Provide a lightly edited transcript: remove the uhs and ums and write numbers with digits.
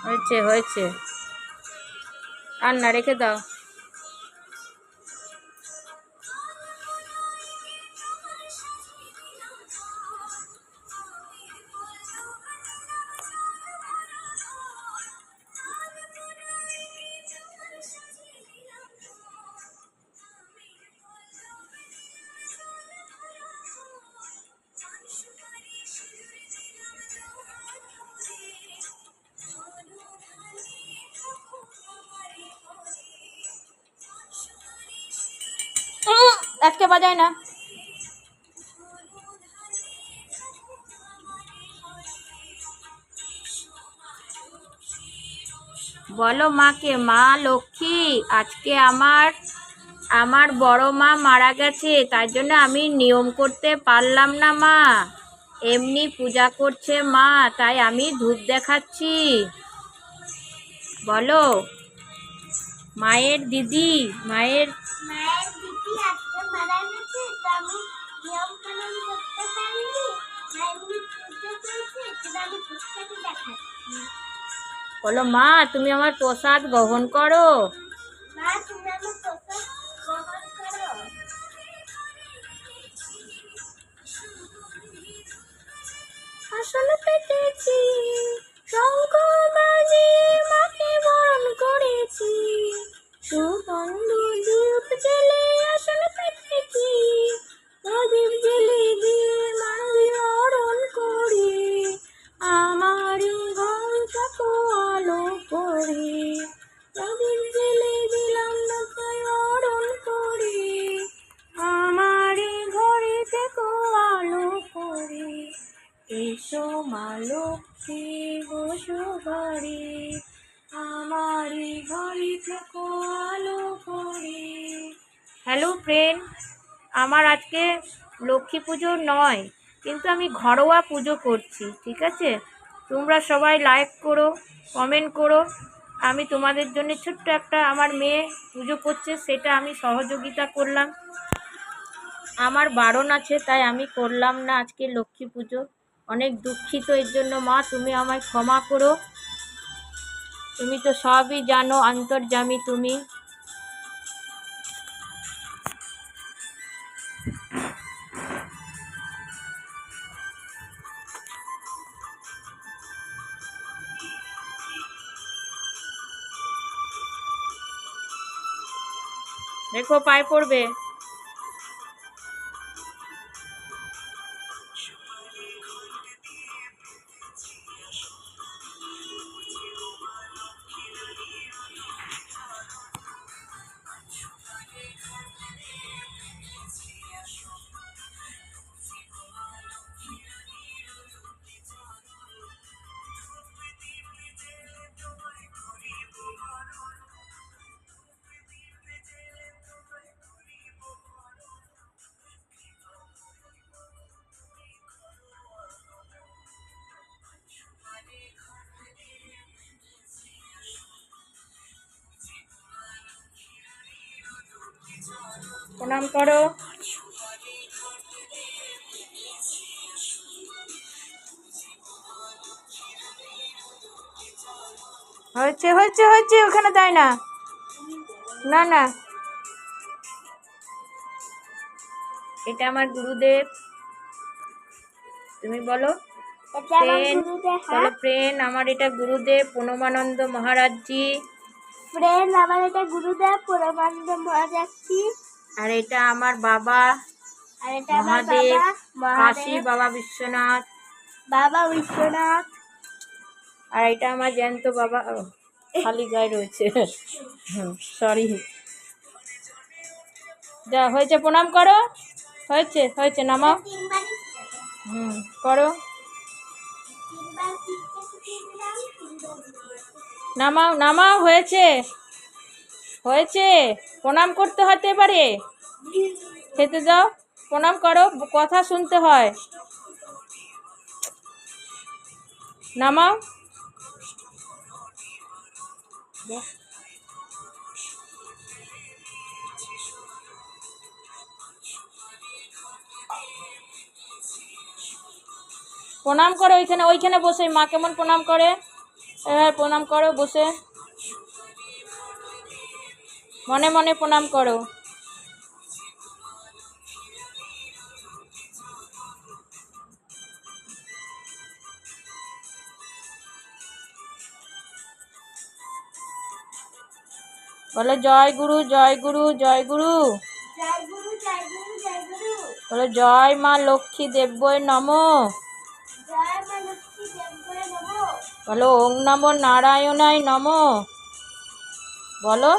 হয়েছে হয়েছে, আর না, রেখে দাও। আজকে বাজায় না। বলো মাকে, মা লক্ষ্মী, আজকে আমার বড় মা মারা গেছে, তাই জন্য আমি নিয়ম করতে পারলাম না মা। এমনি পূজা করছে মা, তাই আমি ধূপ দেখাচ্ছি। বলো মায়ের দিদি, মায়ের দিদি আজকে মারা গেছে, তো আমি নিয়ম পালন করতে পারিনি, এমনি পুজো করেছে, তো আমি ধূপটাকে দেখাচ্ছি। বলো মা তুমি আমার প্রসাদ গ্রহণ করো। মা তুমি আমার প্রসাদ গ্রহণ করো। আসলে পেতেছি শঙ্খ বাজিয়ে মাকে বরণ করেছি, সুগন্ধ ধূপ জেলে আসলে পেতেছি, প্রদীপ জেলে দিয়ে মাকে বরণ করি, আমারই ঘরটাকে আলো করি, প্রদীপ জেলে দিলাম মাকে বরণ করি, আমারই ঘরে থেকে আলো করি, এসো মা লক্ষ্মী বসো ঘরে, আমারই ঘরে থেকে আলো করি। হ্যালো ফ্রেন্ড, আমার আজকে লক্ষ্মী পুজো নয়, কিন্তু আমি ঘরোয়া পুজো করছি, ঠিক আছে? তোমরা সবাই লাইক করো, কমেন্ট করো। আমি তোমাদের জন্য ছোট্ট একটা, আমার মেয়ে পুজো করছে, সেটা আমি সহযোগিতা করলাম। আমার বারণ আছে, তাই আমি করলাম না আজকে লক্ষ্মী পুজো। অনেক দুঃখিত এর জন্য মা, তুমি আমায় ক্ষমা করো। তুমি তো সবই জানো, অন্তর্যামী তুমি। দেখো পায়ে পড়বে। প্রণাম করো। হয়েছে হয়েছে হয়েছে, ওখানে দেয় না, না না। এটা আমার গুরুদেব। তুমি বলো ফ্রেন্ড, আমার এটা গুরুদেব প্রণমানন্দ মহারাজজি। ফ্রেন্ড, আমার এটা গুরুদেব প্রণমানন্দ মহারাজজি। আর এটা আমার বাবা, আর এটা আমার মহাদেব, বাবা কাশী মহাদেব, বাবা বিশ্বনাথ। বাবা বিশ্বনাথ। আর এটা আমার জ্যান্ত বাবা, খালি গায়ে রয়েছে, সরি। যা হয়েছে, প্রণাম করো। হয়েছে হয়েছে, নামাও। করো, নামাও নামাও, হয়েছে হয়েছে। প্রণাম করতে হতে পারে, খেতে যাও, প্রণাম করো, কথা শুনতে হয়। নামাও। প্রণাম করো, ওইখানে ওইখানে বসে মা কেমন প্রণাম করে। এবার প্রণাম করো বসে, মনে মনে প্রণাম করো। বলো জয় গুরু জয় গুরু জয় গুরু। জয় গুরু জয় গুরু জয় গুরু। বলো জয় মা লক্ষ্মী দেব্যই নমো। জয় মা লক্ষ্মী দেবগণে নমো। বলো ওং নমো নারায়ণায় নমো। বলো